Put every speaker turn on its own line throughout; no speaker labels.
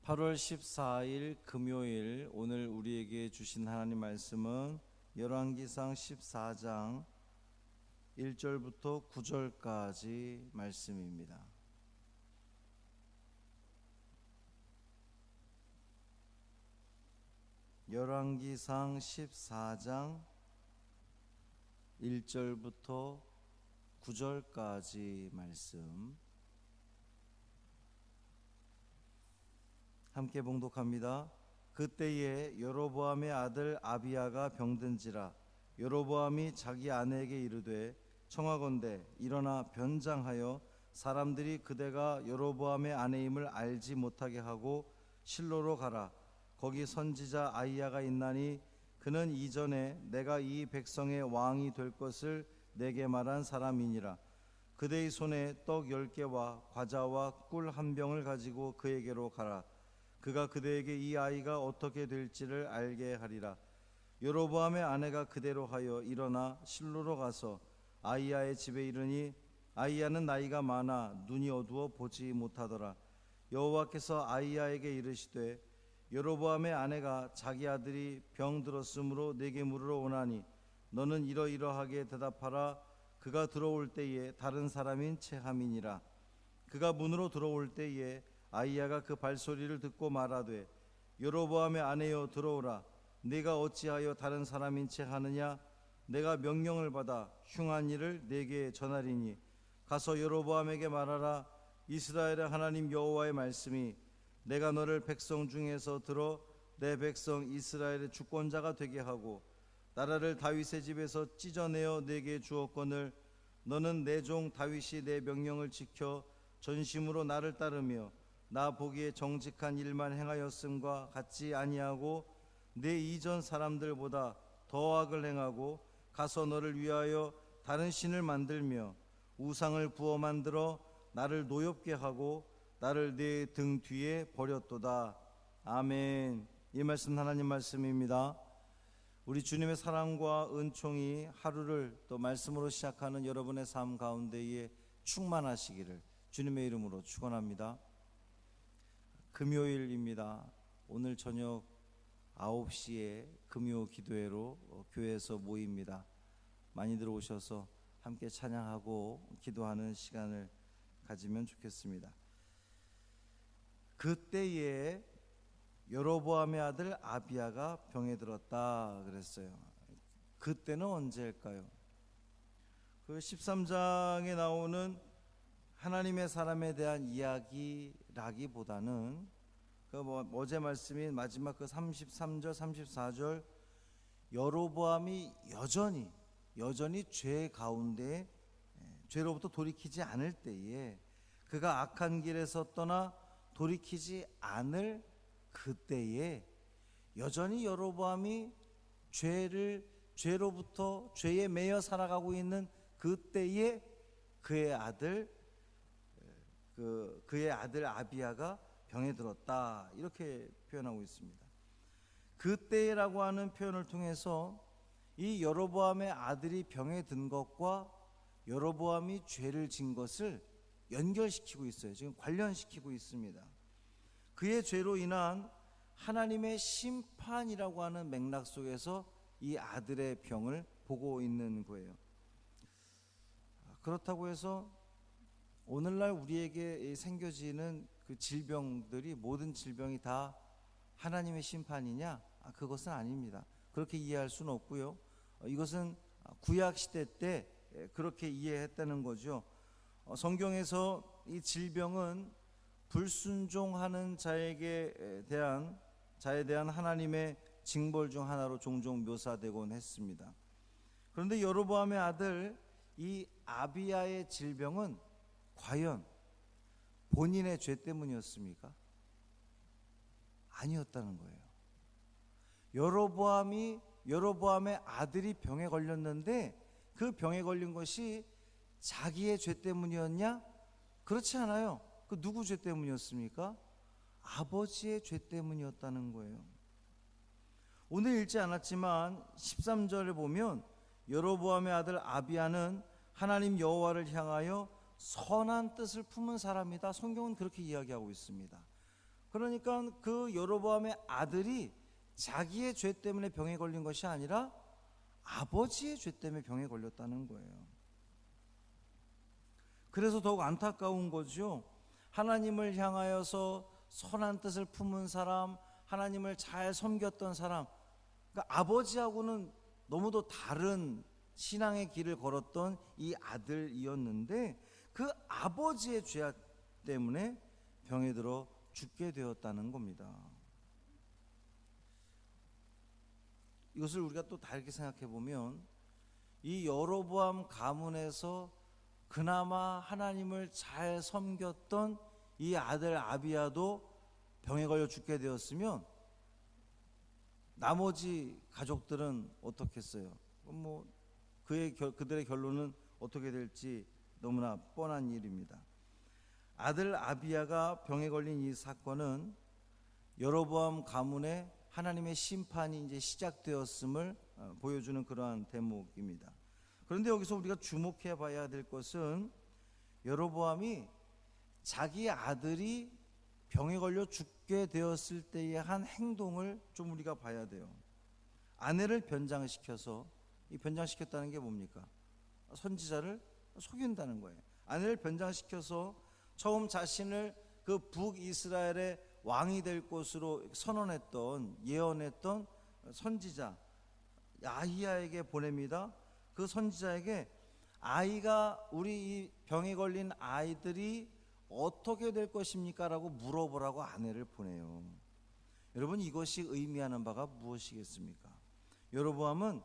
8월 14일 금요일, 오늘 우리에게 주신 하나님 말씀은 열왕기상 14장 1절부터 9절까지 말씀입니다. 열왕기상 14장 1절부터 9절까지 말씀 함께 봉독합니다. 그때에 여로보암의 아들 아비야가 병든지라. 여로보암이 자기 아내에게 이르되, 청하건대 일어나 변장하여 사람들이 그대가 여로보암의 아내임을 알지 못하게 하고 실로로 가라. 거기 선지자 아히야가 있나니 그는 이전에 내가 이 백성의 왕이 될 것을 내게 말한 사람이니라. 그대의 손에 떡 10개와 과자와 꿀 한 병을 가지고 그에게로 가라. 그가 그대에게 이 아이가 어떻게 될지를 알게 하리라. 여로보암의 아내가 그대로 하여 일어나 실로로 가서 아히야의 집에 이르니 아히야는 나이가 많아 눈이 어두워 보지 못하더라. 여호와께서 아히야에게 이르시되, 여로보암의 아내가 자기 아들이 병들었으므로 내게 물으러 오나니 너는 이러이러하게 대답하라. 그가 들어올 때에 다른 사람인 체함이니라. 그가 문으로 들어올 때에 아히야가 그 발소리를 듣고 말하되, 여로보암의 아내여 들어오라. 네가 어찌하여 다른 사람인 채 하느냐? 내가 명령을 받아 흉한 일을 네게 전하리니 가서 여로보암에게 말하라. 이스라엘의 하나님 여호와의 말씀이 내가 너를 백성 중에서 들어 내 백성 이스라엘의 주권자가 되게 하고 나라를 다윗의 집에서 찢어내어 네게 주었거늘 너는 내 종 다윗이 내 명령을 지켜 전심으로 나를 따르며 나 보기에 정직한 일만 행하였음과 같지 아니하고 내 이전 사람들보다 더 악을 행하고 가서 너를 위하여 다른 신을 만들며 우상을 부어 만들어 나를 노엽게 하고 나를 내 등 뒤에 버렸도다. 아멘. 이 말씀 하나님 말씀입니다. 우리 주님의 사랑과 은총이 하루를 또 말씀으로 시작하는 여러분의 삶 가운데에 충만하시기를 주님의 이름으로 축원합니다. 금요일입니다. 오늘 저녁 9시에 금요 기도회로 교회에서 모입니다. 많이들 오셔서 함께 찬양하고 기도하는 시간을 가지면 좋겠습니다. 그때에 여로보암의 아들 아비야가 병에 들었다 그랬어요. 그때는 언제일까요? 그 13장에 나오는 하나님의 사람에 대한 이야기라기보다는 어제 말씀인 마지막 그 33절 34절 여로보암이 여전히 죄 가운데 죄로부터 돌이키지 않을 때에 그가 악한 길에서 떠나 돌이키지 않을 그때에 여전히 여로보암이 죄로부터 죄에 매여 살아가고 있는 그때에 그의 아들 아비야가 병에 들었다 이렇게 표현하고 있습니다. 그때라고 하는 표현을 통해서 이 여로보암의 아들이 병에 든 것과 여로보암이 죄를 진 것을 연결시키고 있어요. 지금 관련시키고 있습니다. 그의 죄로 인한 하나님의 심판이라고 하는 맥락 속에서 이 아들의 병을 보고 있는 거예요. 그렇다고 해서 오늘날 우리에게 생겨지는 그 질병들이 모든 질병이 다 하나님의 심판이냐? 그것은 아닙니다. 그렇게 이해할 수는 없고요. 이것은 구약 시대 때 그렇게 이해했다는 거죠. 성경에서 이 질병은 불순종하는 자에 대한 하나님의 징벌 중 하나로 종종 묘사되곤 했습니다. 그런데 여로보암의 아들 이 아비야의 질병은 과연 본인의 죄 때문이었습니까? 아니었다는 거예요. 여로보암의 아들이 병에 걸렸는데 그 병에 걸린 것이 자기의 죄 때문이었냐? 그렇지 않아요. 그 누구 죄 때문이었습니까? 아버지의 죄 때문이었다는 거예요. 오늘 읽지 않았지만 13절에 보면 여로보암의 아들 아비야는 하나님 여호와를 향하여 선한 뜻을 품은 사람이다. 성경은 그렇게 이야기하고 있습니다. 그러니까 그 여로보암의 아들이 자기의 죄 때문에 병에 걸린 것이 아니라 아버지의 죄 때문에 병에 걸렸다는 거예요. 그래서 더욱 안타까운 거죠. 하나님을 향하여서 선한 뜻을 품은 사람, 하나님을 잘 섬겼던 사람, 그러니까 아버지하고는 너무도 다른 신앙의 길을 걸었던 이 아들이었는데 그 아버지의 죄악 때문에 병에 들어 죽게 되었다는 겁니다. 이것을 우리가 또 다르게 생각해 보면 이 여로보암 가문에서 그나마 하나님을 잘 섬겼던 이 아들 아비야도 병에 걸려 죽게 되었으면 나머지 가족들은 어떻겠어요? 뭐 그들의 결론은 어떻게 될지 너무나 뻔한 일입니다. 아들 아비야가 병에 걸린 이 사건은 여로보암 가문의 하나님의 심판이 이제 시작되었음을 보여주는 그러한 대목입니다. 그런데 여기서 우리가 주목해 봐야 될 것은 여로보암이 자기 아들이 병에 걸려 죽게 되었을 때의 한 행동을 좀 우리가 봐야 돼요. 아내를 변장시켜서, 이 변장시켰다는 게 뭡니까? 선지자를 속인다는 거예요. 아내를 변장시켜서 처음 자신을 그 북이스라엘의 왕이 될 것으로 선언했던, 예언했던 선지자 야히야에게 보냅니다. 그 선지자에게 우리 이 병에 걸린 아이들이 어떻게 될 것입니까? 라고 물어보라고 아내를 보내요. 여러분, 이것이 의미하는 바가 무엇이겠습니까? 여로보암은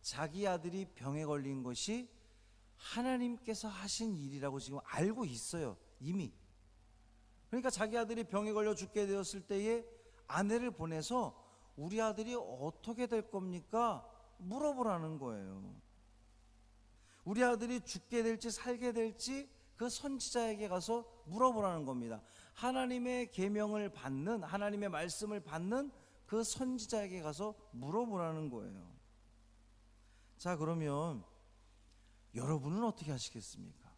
자기 아들이 병에 걸린 것이 하나님께서 하신 일이라고 지금 알고 있어요, 이미. 그러니까 자기 아들이 병에 걸려 죽게 되었을 때에 아내를 보내서 우리 아들이 어떻게 될 겁니까? 물어보라는 거예요. 우리 아들이 죽게 될지 살게 될지 그 선지자에게 가서 물어보라는 겁니다. 하나님의 계명을 받는, 하나님의 말씀을 받는 그 선지자에게 가서 물어보라는 거예요. 자, 그러면 여러분은 어떻게 하시겠습니까?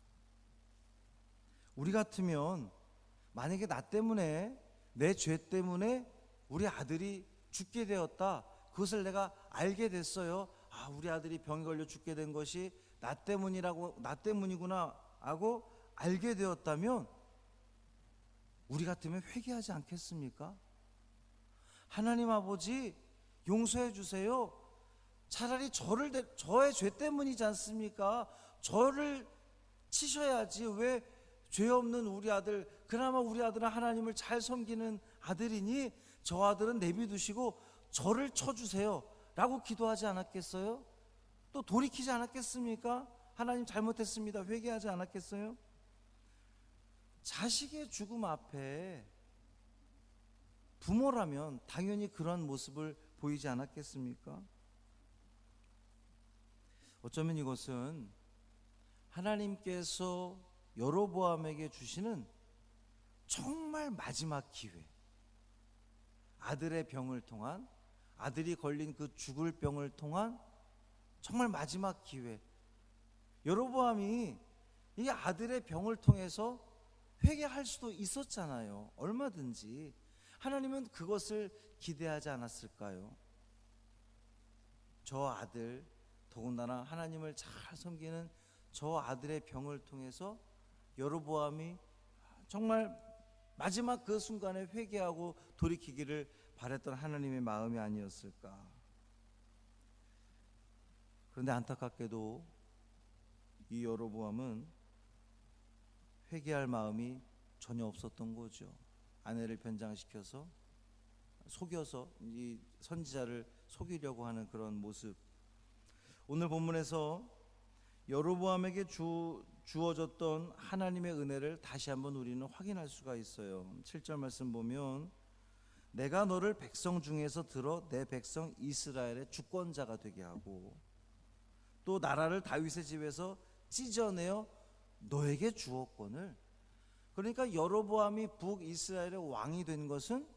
우리 같으면 만약에 나 때문에, 내 죄 때문에 우리 아들이 죽게 되었다, 그것을 내가 알게 됐어요. 우리 아들이 병에 걸려 죽게 된 것이 나 때문이구나 하고 알게 되었다면 우리 같으면 회개하지 않겠습니까? 하나님 아버지, 용서해 주세요. 차라리 저의 죄 때문이지 않습니까? 저를 치셔야지. 왜 죄 없는 우리 아들, 그나마 우리 아들은 하나님을 잘 섬기는 아들이니 저 아들은 내비두시고 저를 쳐주세요 라고 기도하지 않았겠어요? 또 돌이키지 않았겠습니까? 하나님 잘못했습니다, 회개하지 않았겠어요? 자식의 죽음 앞에 부모라면 당연히 그런 모습을 보이지 않았겠습니까? 어쩌면 이것은 하나님께서 여로보암에게 주시는 정말 마지막 기회, 아들의 병을 통한, 아들이 걸린 그 죽을 병을 통한 정말 마지막 기회. 여로보암이 이 아들의 병을 통해서 회개할 수도 있었잖아요. 얼마든지. 하나님은 그것을 기대하지 않았을까요? 저 아들, 더군다나 하나님을 잘 섬기는 저 아들의 병을 통해서 여로보암이 정말 마지막 그 순간에 회개하고 돌이키기를 바랬던 하나님의 마음이 아니었을까. 그런데 안타깝게도 이 여로보암은 회개할 마음이 전혀 없었던 거죠. 아내를 변장시켜서 속여서 이 선지자를 속이려고 하는 그런 모습. 오늘 본문에서 여로보암에게 주어졌던 하나님의 은혜를 다시 한번 우리는 확인할 수가 있어요. 7절 말씀 보면 내가 너를 백성 중에서 들어 내 백성 이스라엘의 주권자가 되게 하고 또 나라를 다윗의 집에서 찢어내어 너에게 주었거늘. 그러니까 여로보암이 북이스라엘의 왕이 된 것은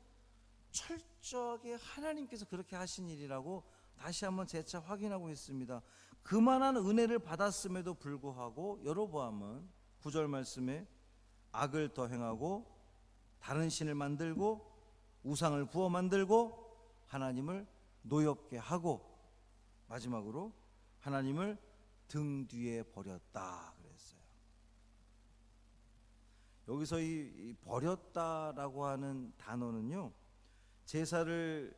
철저하게 하나님께서 그렇게 하신 일이라고 다시 한번 재차 확인하고 있습니다. 그만한 은혜를 받았음에도 불구하고 여로보암은 9절 말씀에 악을 더 행하고 다른 신을 만들고 우상을 부어 만들고 하나님을 노엽게 하고 마지막으로 하나님을 등 뒤에 버렸다 그랬어요. 여기서 이 버렸다라고 하는 단어는요, 제사를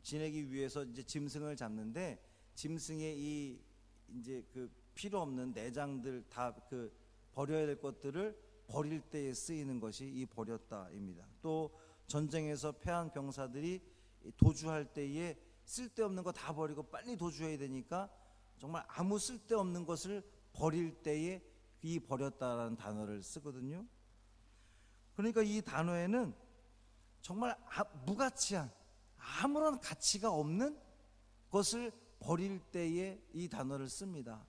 지내기 위해서 이제 짐승을 잡는데 짐승의 이 이제 그 필요 없는 내장들 다 그 버려야 될 것들을 버릴 때에 쓰이는 것이 이 버렸다입니다. 또 전쟁에서 패한 병사들이 도주할 때에 쓸데없는 거 다 버리고 빨리 도주해야 되니까 정말 아무 쓸데없는 것을 버릴 때에 이 버렸다라는 단어를 쓰거든요. 그러니까 이 단어에는 정말 무가치한 아무런 가치가 없는 것을 버릴 때에 이 단어를 씁니다.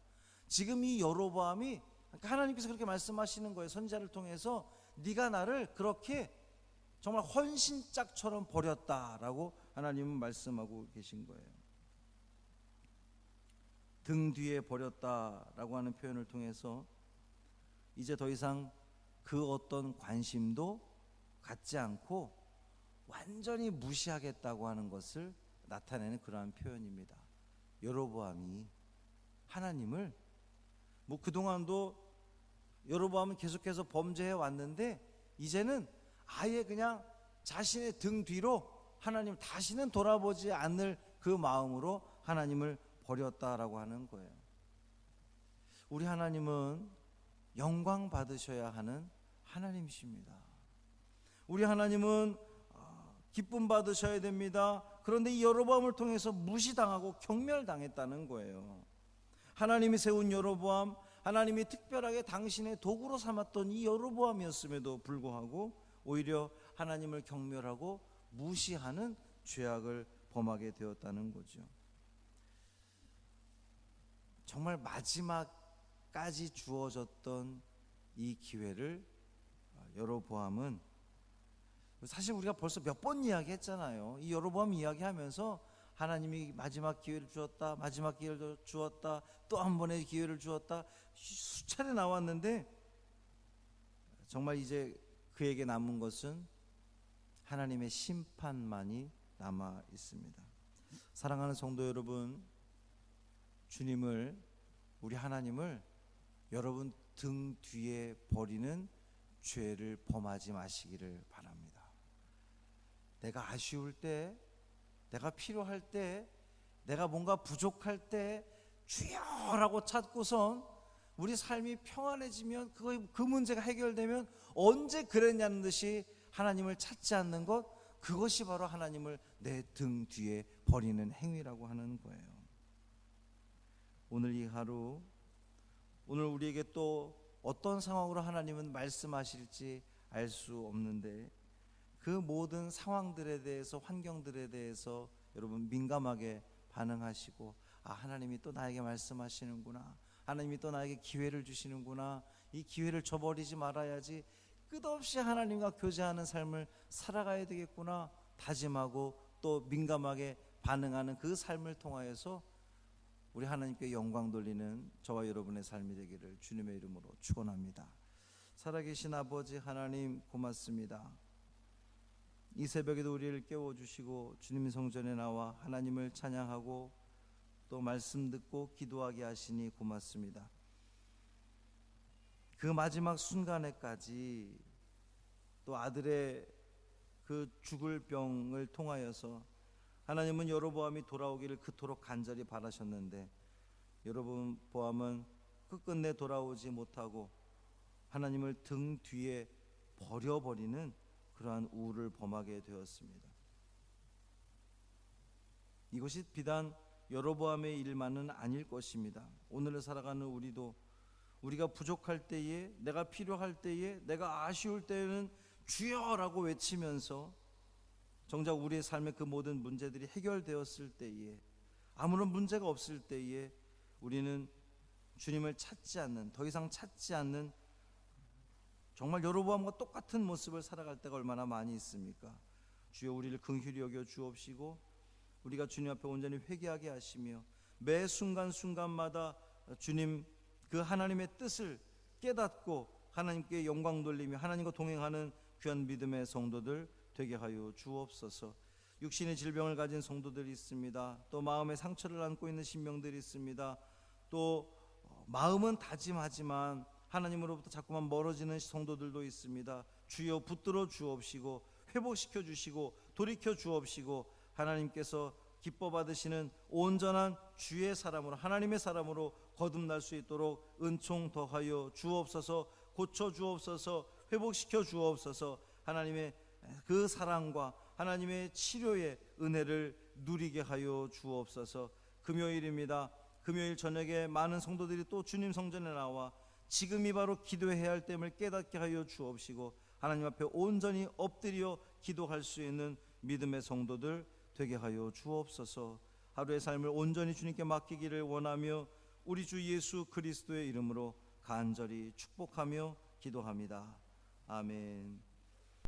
지금 이 여로보암이, 그러니까 하나님께서 그렇게 말씀하시는 거예요. 선지자를 통해서 네가 나를 그렇게 정말 헌신짝처럼 버렸다라고 하나님은 말씀하고 계신 거예요. 등 뒤에 버렸다라고 하는 표현을 통해서 이제 더 이상 그 어떤 관심도 갖지 않고 완전히 무시하겠다고 하는 것을 나타내는 그러한 표현입니다. 여로보암이 하나님을 그동안도 여로보암은 계속해서 범죄해 왔는데 이제는 아예 그냥 자신의 등 뒤로 하나님 다시는 돌아보지 않을 그 마음으로 하나님을 버렸다라고 하는 거예요. 우리 하나님은 영광 받으셔야 하는 하나님이십니다. 우리 하나님은 기쁨 받으셔야 됩니다. 그런데 이 여로보암을 통해서 무시당하고 경멸당했다는 거예요. 하나님이 세운 여로보암, 하나님이 특별하게 당신의 도구로 삼았던 이 여로보암이었음에도 불구하고 오히려 하나님을 경멸하고 무시하는 죄악을 범하게 되었다는 거죠. 정말 마지막까지 주어졌던 이 기회를 여로보암은, 사실 우리가 벌써 몇 번 이야기했잖아요. 이 여로보암 이야기하면서 하나님이 마지막 기회를 주었다, 마지막 기회를 주었다, 또 한 번의 기회를 주었다, 수차례 나왔는데 정말 이제 그에게 남은 것은 하나님의 심판만이 남아 있습니다. 사랑하는 성도 여러분, 주님을, 우리 하나님을 여러분 등 뒤에 버리는 죄를 범하지 마시기를 바랍니다. 내가 아쉬울 때, 내가 필요할 때, 내가 뭔가 부족할 때 주여라고 찾고선 우리 삶이 평안해지면 그 문제가 해결되면 언제 그랬냐는 듯이 하나님을 찾지 않는 것, 그것이 바로 하나님을 내 등 뒤에 버리는 행위라고 하는 거예요. 오늘 이 하루, 오늘 우리에게 또 어떤 상황으로 하나님은 말씀하실지 알 수 없는데 그 모든 상황들에 대해서, 환경들에 대해서 여러분 민감하게 반응하시고, 하나님이 또 나에게 말씀하시는구나, 하나님이 또 나에게 기회를 주시는구나, 이 기회를 저버리지 말아야지, 끝없이 하나님과 교제하는 삶을 살아가야 되겠구나 다짐하고 또 민감하게 반응하는 그 삶을 통하여서 우리 하나님께 영광 돌리는 저와 여러분의 삶이 되기를 주님의 이름으로 축원합니다. 살아계신 아버지 하나님, 고맙습니다. 이 새벽에도 우리를 깨워주시고 주님 성전에 나와 하나님을 찬양하고 또 말씀 듣고 기도하게 하시니 고맙습니다. 그 마지막 순간에까지 또 아들의 그 죽을 병을 통하여서 하나님은 여로보암이 돌아오기를 그토록 간절히 바라셨는데 여로보암은 끝끝내 돌아오지 못하고 하나님을 등 뒤에 버려버리는 그러한 우를 범하게 되었습니다. 이것이 비단 여로보암의 일만은 아닐 것입니다. 오늘을 살아가는 우리도 우리가 부족할 때에, 내가 필요할 때에, 내가 아쉬울 때에는 주여라고 외치면서 정작 우리의 삶의 그 모든 문제들이 해결되었을 때에, 아무런 문제가 없을 때에 우리는 주님을 찾지 않는, 더 이상 찾지 않는, 정말 여로보암과 똑같은 모습을 살아갈 때가 얼마나 많이 있습니까? 주여 우리를 긍휼히 여겨 주옵시고 우리가 주님 앞에 온전히 회개하게 하시며 매 순간순간마다 주님 그 하나님의 뜻을 깨닫고 하나님께 영광 돌리며 하나님과 동행하는 귀한 믿음의 성도들 되게 하여 주옵소서. 육신의 질병을 가진 성도들이 있습니다. 또 마음의 상처를 안고 있는 신명들이 있습니다. 또 마음은 다짐하지만 하나님으로부터 자꾸만 멀어지는 성도들도 있습니다. 주여 붙들어 주옵시고 회복시켜 주시고 돌이켜 주옵시고 하나님께서 기뻐 받으시는 온전한 주의 사람으로, 하나님의 사람으로 거듭날 수 있도록 은총 더하여 주옵소서. 고쳐 주옵소서. 회복시켜 주옵소서. 하나님의 그 사랑과 하나님의 치료의 은혜를 누리게 하여 주옵소서. 금요일입니다. 금요일 저녁에 많은 성도들이 또 주님 성전에 나와 지금이 바로 기도해야 할 때임을 깨닫게 하여 주옵시고 하나님 앞에 온전히 엎드려 기도할 수 있는 믿음의 성도들 되게 하여 주옵소서. 하루의 삶을 온전히 주님께 맡기기를 원하며 우리 주 예수 그리스도의 이름으로 간절히 축복하며 기도합니다. 아멘.